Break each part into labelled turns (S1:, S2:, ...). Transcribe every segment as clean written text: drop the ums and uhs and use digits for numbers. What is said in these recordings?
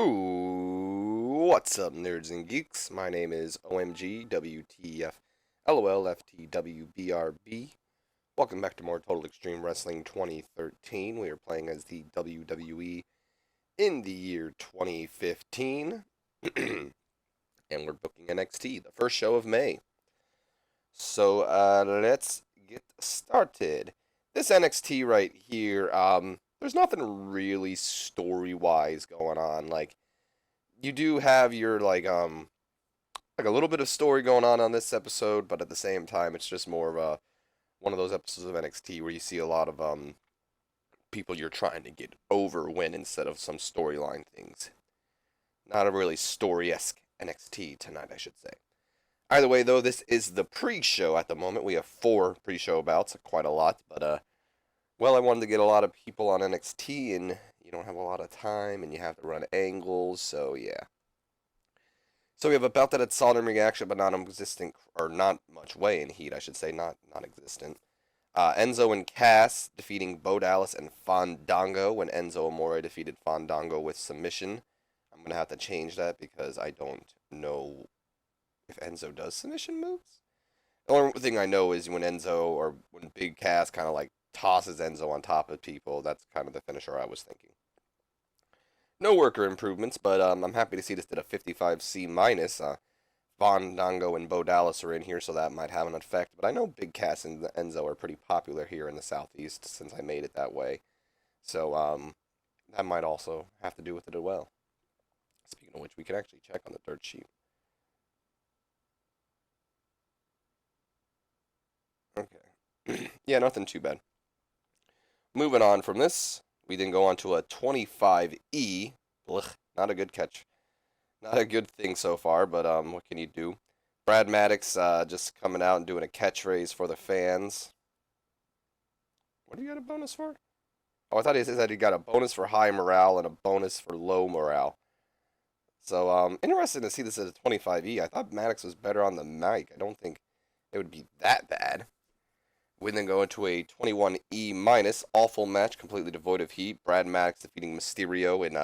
S1: Ooh, what's up, nerds and geeks? My name is OMG WTF LOL FTWBRB. Welcome back to more Total Extreme Wrestling 2013. We are playing as the WWE in the year 2015, and we're booking NXT, the first show of May. So let's get started. This NXT right here, there's nothing really story-wise going on. Like, you do have your like a little bit of story going on this episode, but at the same time, it's just more of a one of those episodes of NXT where you see a lot of people you're trying to get over win instead of some storyline things. Not a really story-esque NXT tonight, I should say. Either way, though, this is the pre-show at the moment. We have 4 pre-show bouts, quite a lot, but well, I wanted to get a lot of people on NXT, and you don't have a lot of time, and you have to run angles, so yeah. So we have a bout that had solid in ring action, but non-existent, or not much way in heat, I should say, not non-existent. Enzo and Cass defeating Bo Dallas and Fandango when Enzo Amore defeated Fandango with submission. I'm going to have to change that because I don't know if Enzo does submission moves. The only thing I know is when Enzo, or when Big Cass kind of like tosses Enzo on top of people, that's kind of the finisher I was thinking. No worker improvements, but I'm happy to see this did a 55C minus. Fandango and Bo Dallas are in here, so that might have an effect. But I know Big Cass and Enzo are pretty popular here in the Southeast since I made it that way. So that might also have to do with it as well. Speaking of which, we can actually check on the dirt sheet. Okay. Yeah, nothing too bad. Moving on from this, we then go on to a 25E. Blech, not a good catch. Not a good thing so far, but what can you do? Brad Maddox just coming out and doing a catchphrase for the fans. What do you got a bonus for? Oh, I thought he said he got a bonus for high morale and a bonus for low morale. So interesting to see this at a 25E. I thought Maddox was better on the mic. I don't think it would be that bad. We then go into a 21E minus, awful match, completely devoid of heat. Brad Maddox defeating Mysterio in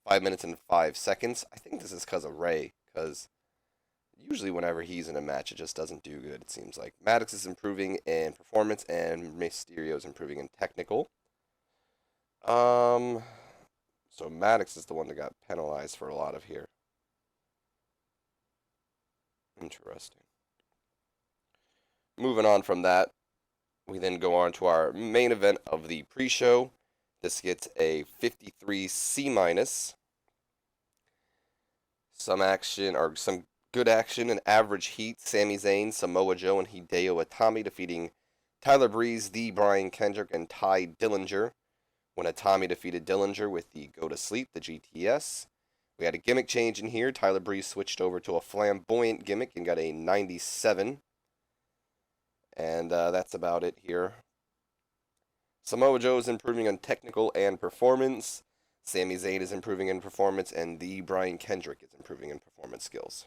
S1: 5 minutes and 5 seconds. I think this is because of Ray, because usually whenever he's in a match, it just doesn't do good, it seems like. Maddox is improving in performance, and Mysterio is improving in technical. So Maddox is the one that got penalized for a lot of here. Interesting. Moving on from that, we then go on to our main event of the pre-show. This gets a 53C minus. Some action, or some good action and average heat. Sami Zayn, Samoa Joe, and Hideo Itami defeating Tyler Breeze, the Brian Kendrick, and Ty Dillinger. When Itami defeated Dillinger with the Go to Sleep, the GTS. We had a gimmick change in here. Tyler Breeze switched over to a flamboyant gimmick and got a 97. And that's about it here. Samoa Joe is improving on technical and performance. Sami Zayn is improving in performance, and the Brian Kendrick is improving in performance skills.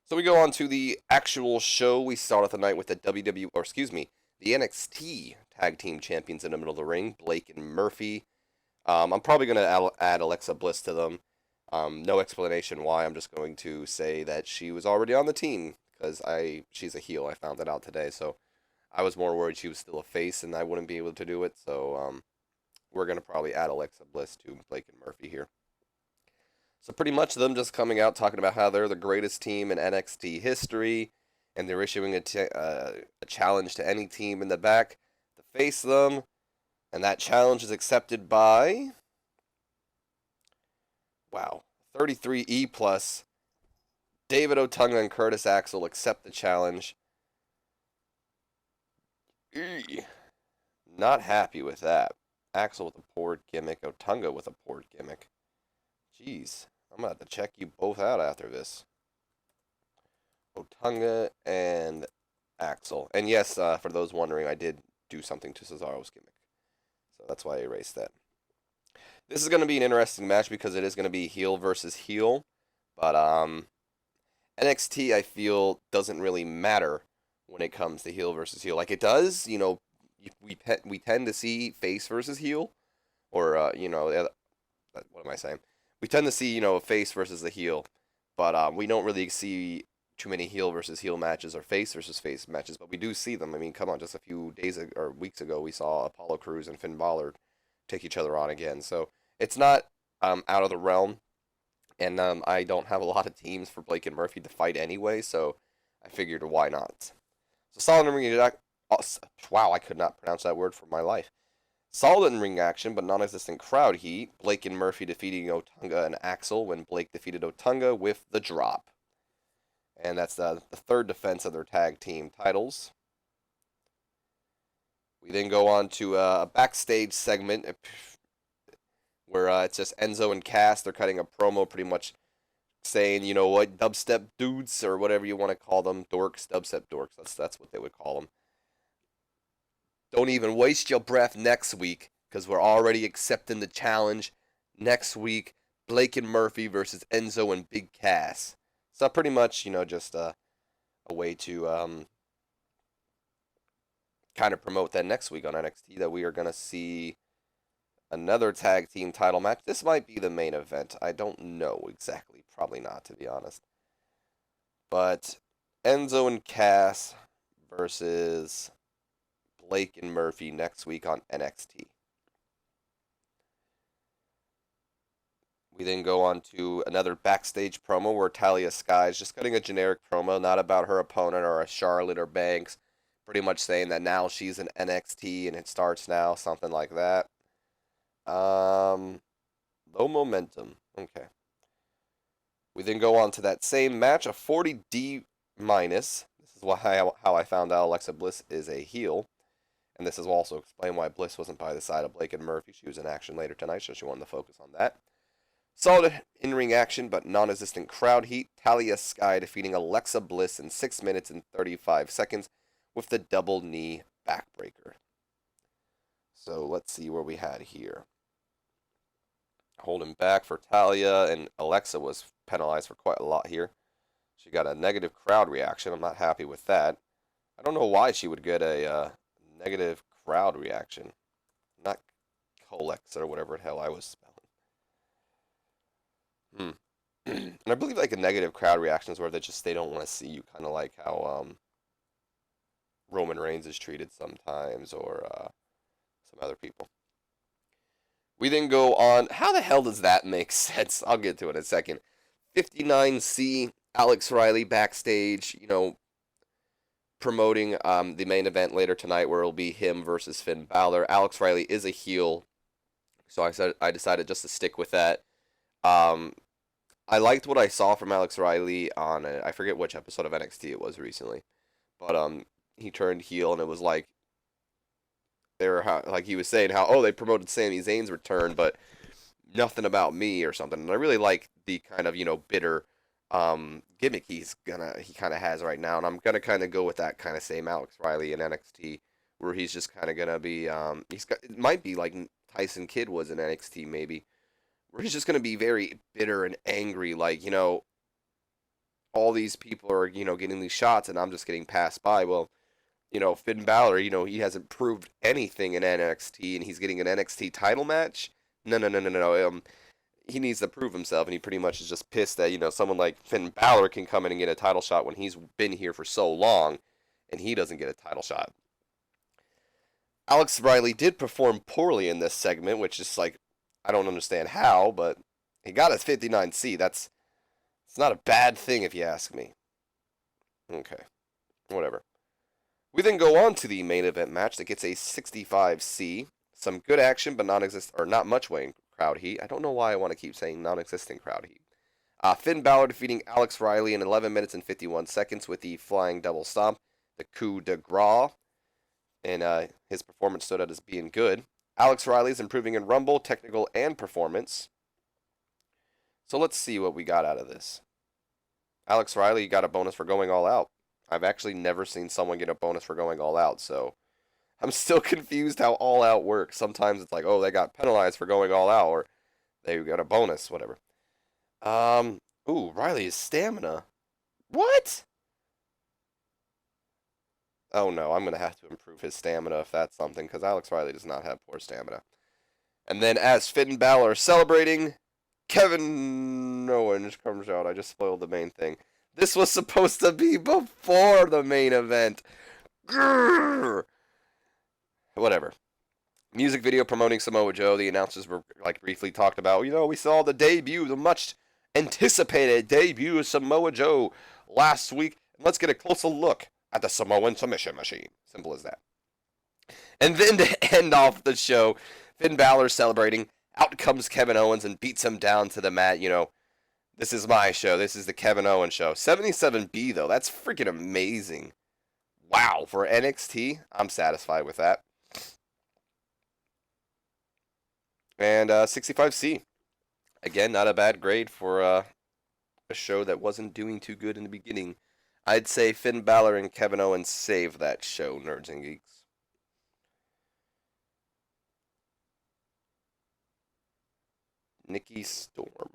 S1: So we go on to the actual show. We start off the night with the the NXT Tag Team Champions in the middle of the ring, Blake and Murphy. I'm probably going to add Alexa Bliss to them. No explanation why. I'm just going to say that she was already on the team because she's a heel. I found that out today, so I was more worried she was still a face and I wouldn't be able to do it. So we're going to probably add Alexa Bliss to Blake and Murphy here. So pretty much them just coming out talking about how they're the greatest team in NXT history, and they're issuing a challenge to any team in the back to face them, and that challenge is accepted by, wow, 33E plus. David Otunga and Curtis Axel accept the challenge. Not happy with that. Axel with a poor gimmick, Otunga with a poor gimmick. Jeez, I'm going to have to check you both out after this. Otunga and Axel. And yes, for those wondering, I did do something to Cesaro's gimmick. So that's why I erased that. This is going to be an interesting match because it is going to be heel versus heel. But NXT, I feel, doesn't really matter when it comes to heel versus heel. Like, it does, you know, we tend to see face versus heel. Or, what am I saying? We tend to see, a face versus a heel, but we don't really see too many heel versus heel matches or face versus face matches, but we do see them. I mean, come on, just a few days or weeks ago, we saw Apollo Crews and Finn Balor take each other on again. So it's not out of the realm, and I don't have a lot of teams for Blake and Murphy to fight anyway, so I figured why not. So solid in ring action. Oh, wow, I could not pronounce that word for my life. Solid in ring action, but non-existent crowd heat. Blake and Murphy defeating Otunga and Axel when Blake defeated Otunga with the drop. And that's the third defense of their tag team titles. We then go on to a backstage segment where it's just Enzo and Cass. They're cutting a promo pretty much saying, you know what, dubstep dudes or whatever you want to call them, dorks, dubstep dorks. That's what they would call them. Don't even waste your breath next week because we're already accepting the challenge. Next week, Blake and Murphy versus Enzo and Big Cass. So pretty much, just a way to kind of promote that next week on NXT that we are going to see another tag team title match. This might be the main event. I don't know exactly. Probably not, to be honest. But Enzo and Cass versus Blake and Murphy next week on NXT. We then go on to another backstage promo where Talia Sky is just cutting a generic promo, not about her opponent or a Charlotte or Banks. Pretty much saying that now she's in NXT and it starts now, something like that. Low momentum. Okay. We then go on to that same match, a 40D minus. This is how I found out Alexa Bliss is a heel. And this is also explain why Bliss wasn't by the side of Blake and Murphy. She was in action later tonight, so she wanted to focus on that. Solid in-ring action, but non-existent crowd heat. Talia Sky defeating Alexa Bliss in 6 minutes and 35 seconds with the double knee backbreaker. So let's see where we had here. Holding back for Talia, and Alexa was penalized for quite a lot here. She got a negative crowd reaction. I'm not happy with that. I don't know why she would get a negative crowd reaction. Not Colexa or whatever the hell I was spelling. And I believe like a negative crowd reaction is where they don't want to see you, kind of like how Roman Reigns is treated sometimes, or some other people. We then go on. How the hell does that make sense? I'll get to it in a second. 59C, Alex Riley backstage, promoting the main event later tonight where it'll be him versus Finn Balor. Alex Riley is a heel, so I decided just to stick with that. I liked what I saw from Alex Riley on, I forget which episode of NXT it was recently, but he turned heel and it was like, like he was saying how they promoted Sami Zayn's return, but nothing about me or something. And I really like the kind of bitter gimmick he kind of has right now, and I'm gonna kind of go with that kind of same Alex Riley in NXT, where he's just kind of gonna be it might be like Tyson Kidd was in NXT maybe, where he's just gonna be very bitter and angry, like all these people are getting these shots and I'm just getting passed by. Well, Finn Balor, he hasn't proved anything in NXT, and he's getting an NXT title match. No, no, no, no, no. He needs to prove himself, and he pretty much is just pissed that, someone like Finn Balor can come in and get a title shot when he's been here for so long, and he doesn't get a title shot. Alex Riley did perform poorly in this segment, which is like, I don't understand how, but he got his 59C. It's not a bad thing if you ask me. Okay, whatever. We then go on to the main event match that gets a 65C. Some good action, but not much weighing crowd heat. I don't know why I want to keep saying non-existent crowd heat. Finn Balor defeating Alex Riley in 11 minutes and 51 seconds with the flying double stomp, the coup de grace, and his performance stood out as being good. Alex Riley's improving in Rumble, technical, and performance. So let's see what we got out of this. Alex Riley got a bonus for going all out. I've actually never seen someone get a bonus for going all out, so I'm still confused how all out works. Sometimes it's like, they got penalized for going all out, or they got a bonus, whatever. Riley's stamina. What? Oh no, I'm going to have to improve his stamina if that's something, because Alex Riley does not have poor stamina. And then as Finn Balor celebrating, Kevin Owens comes out. I just spoiled the main thing. This was supposed to be before the main event. Grrr. Whatever. Music video promoting Samoa Joe. The announcers were like briefly talked about. We saw the debut, the much anticipated debut of Samoa Joe last week. Let's get a closer look at the Samoan submission machine. Simple as that. And then to end off the show, Finn Balor celebrating. Out comes Kevin Owens and beats him down to the mat. This is my show. This is the Kevin Owens show. 77B, though. That's freaking amazing. Wow. For NXT, I'm satisfied with that. And 65C. Again, not a bad grade for a show that wasn't doing too good in the beginning. I'd say Finn Balor and Kevin Owens saved that show, Nerds and Geeks. Nikki Storm.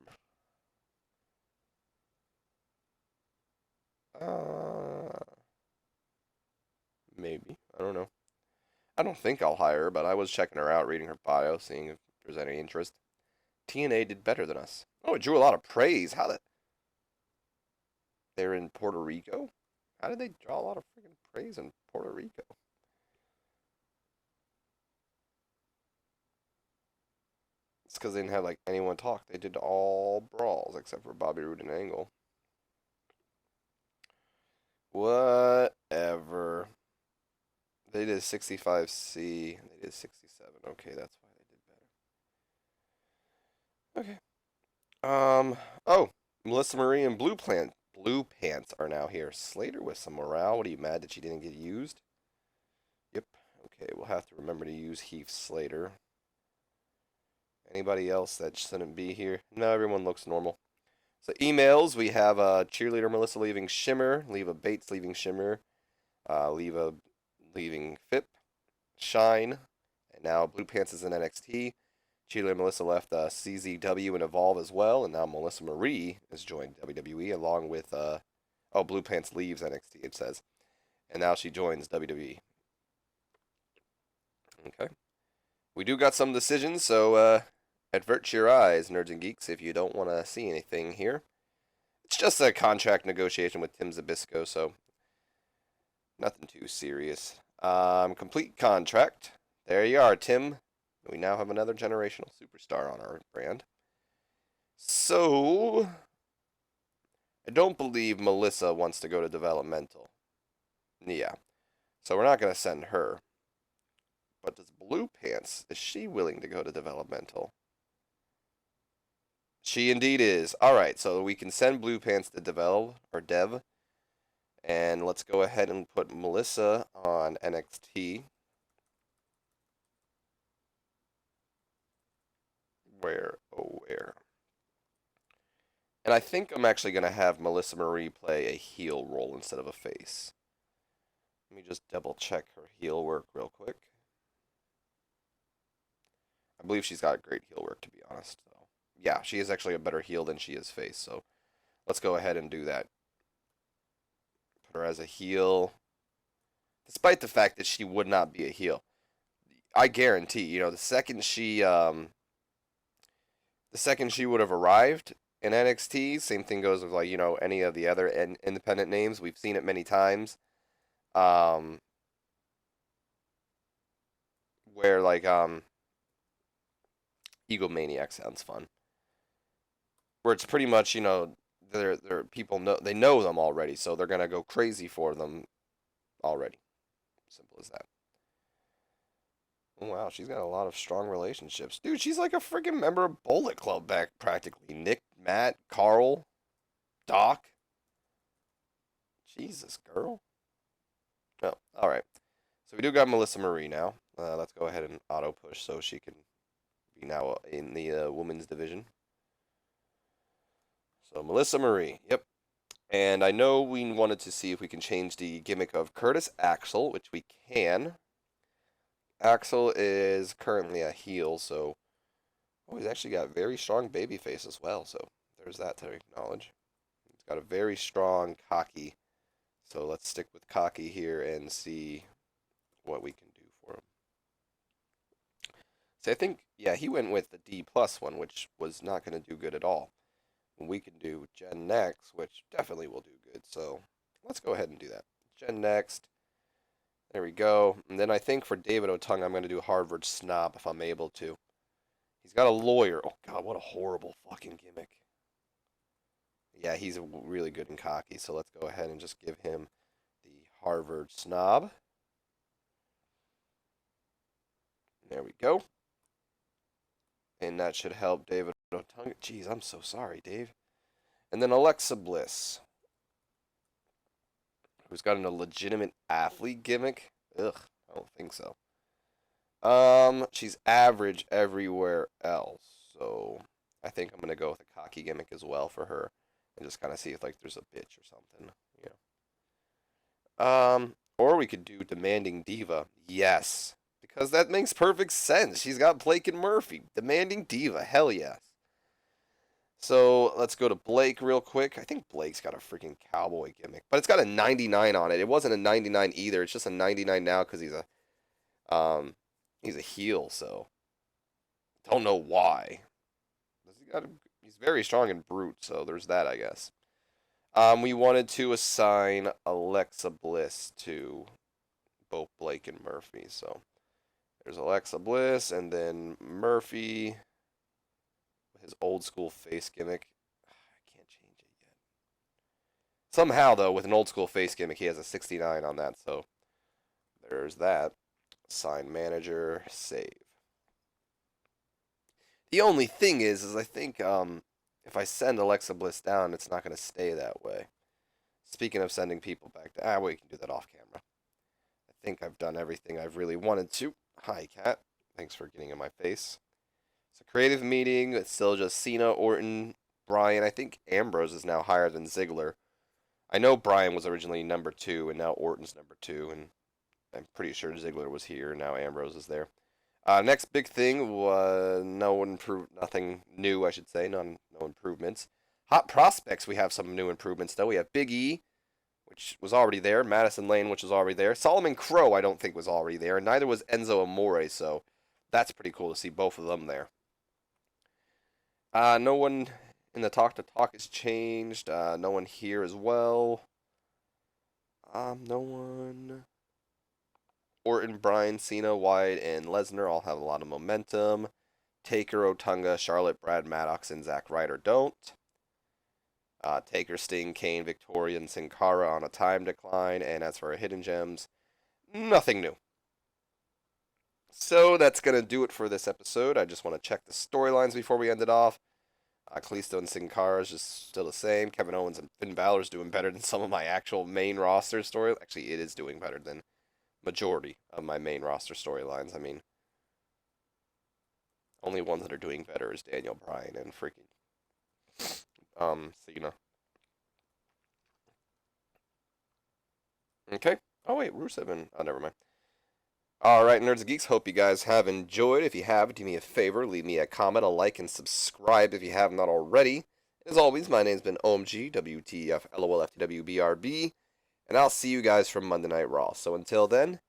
S1: Maybe. I don't know. I don't think I'll hire her, but I was checking her out, reading her bio, seeing if there's any interest. TNA did better than us. Oh, it drew a lot of praise. They're in Puerto Rico? How did they draw a lot of freaking praise in Puerto Rico? It's because they didn't have like anyone talk. They did all brawls except for Bobby Roode and Angle. Whatever. They did 65C. They did 67. Okay, that's why they did better. Okay. Oh, Melissa Marie and Blue Pants are now here. Slater with some morale. What are you mad that she didn't get used? Yep. Okay, we'll have to remember to use Heath Slater. Anybody else that shouldn't be here? No, everyone looks normal. So emails, we have Cheerleader Melissa leaving Shimmer, Leva Bates leaving Shimmer, Leva leaving FIP, Shine, and now Blue Pants is in NXT. Cheerleader Melissa left CZW and Evolve as well, and now Melissa Marie has joined WWE along with, Blue Pants leaves NXT, it says. And now she joins WWE. Okay. We do got some decisions, so advert your eyes, nerds and geeks, if you don't want to see anything here. It's just a contract negotiation with Tim Zabisco, so nothing too serious. Complete contract. There you are, Tim. We now have another generational superstar on our brand. So, I don't believe Melissa wants to go to developmental. Yeah. So we're not going to send her. But does Blue Pants, is she willing to go to developmental? She indeed is. Alright, so we can send Blue Pants to Dev. And let's go ahead and put Melissa on NXT. Where? And I think I'm actually going to have Melissa Marie play a heel role instead of a face. Let me just double check her heel work real quick. I believe she's got great heel work, to be honest. So, yeah, she is actually a better heel than she is face. So let's go ahead and do that. Put her as a heel. Despite the fact that she would not be a heel. I guarantee, the second she would have arrived in NXT, same thing goes with any of the other independent names. We've seen it many times. Where Egomaniac sounds fun. Where it's pretty much, they're people know them already, so they're gonna go crazy for them already. Simple as that. Oh, wow, she's got a lot of strong relationships. Dude, she's like a freaking member of Bullet Club back practically. Nick, Matt, Carl, Doc. Jesus, girl. Oh, alright. So we do got Melissa Marie now. Let's go ahead and auto push so she can be now in the women's division. So Melissa Marie, yep. And I know we wanted to see if we can change the gimmick of Curtis Axel, which we can. Axel is currently a heel, so he's actually got a very strong babyface as well, so there's that to acknowledge. He's got a very strong cocky, so let's stick with cocky here and see what we can do for him. See, I think, yeah, he went with the D plus one, which was not going to do good at all. We can do Gen Next, which definitely will do good. So let's go ahead and do that. Gen Next. There we go. And then I think for David Otunga, I'm going to do Harvard Snob if I'm able to. He's got a lawyer. Oh, God, what a horrible fucking gimmick. Yeah, he's really good and cocky, so let's go ahead and just give him the Harvard Snob. There we go. And that should help David Otunga. Jeez, I'm so sorry, Dave. And then Alexa Bliss, who's got a legitimate athlete gimmick. Ugh, I don't think so. She's average everywhere else, so I think I'm gonna go with a cocky gimmick as well for her, and just kind of see if like there's a bitch or something. Or we could do Demanding Diva. Yes, because that makes perfect sense. She's got Blake and Murphy. Demanding Diva, hell yes. So let's go to Blake real quick. I think Blake's got a freaking cowboy gimmick, but it's got a 99 on it. It wasn't a 99 either. It's just a 99 now because he's a heel. So don't know why. He's very strong and brute. So there's that, I guess. We wanted to assign Alexa Bliss to both Blake and Murphy. So there's Alexa Bliss and then Murphy. His old school face gimmick. I can't change it yet. Somehow, though, with an old school face gimmick, he has a 69 on that. So there's that. Assign manager, save. The only thing is I think if I send Alexa Bliss down, it's not going to stay that way. Speaking of sending people back to... we can do that off camera. I think I've done everything I've really wanted to. Hi, Kat. Thanks for getting in my face. It's a creative meeting. It's still just Cena, Orton, Bryan. I think Ambrose is now higher than Ziggler. I know Bryan was originally number 2, and now Orton's number 2, and I'm pretty sure Ziggler was here, and now Ambrose is there. Next big thing was nothing new, I should say, no improvements. Hot prospects, we have some new improvements, though. We have Big E, which was already there. Madison Lane, which was already there. Solomon Crow, I don't think was already there. And neither was Enzo Amore, so that's pretty cool to see both of them there. No one in the Talk to Talk has changed. No one here as well. No one. Orton, Bryan, Cena, Wyatt, and Lesnar all have a lot of momentum. Taker, Otunga, Charlotte, Brad Maddox, and Zack Ryder don't. Taker, Sting, Kane, Victoria, and Sin Cara on a time decline. And as for our hidden gems, nothing new. So that's going to do it for this episode. I just want to check the storylines before we end it off. Kalisto and Sin Cara is just still the same. Kevin Owens and Finn Balor is doing better than some of my actual main roster story. Actually, it is doing better than majority of my main roster storylines. I mean, only ones that are doing better is Daniel Bryan and freaking Cena. Okay. Oh wait, Rusev and never mind. Alright, Nerds and Geeks, hope you guys have enjoyed. If you have, do me a favor, leave me a comment, a like, and subscribe if you have not already. As always, my name's been OMG, WTF, LOL, FTW, BRB, and I'll see you guys from Monday Night Raw. So until then,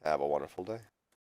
S1: have a wonderful day.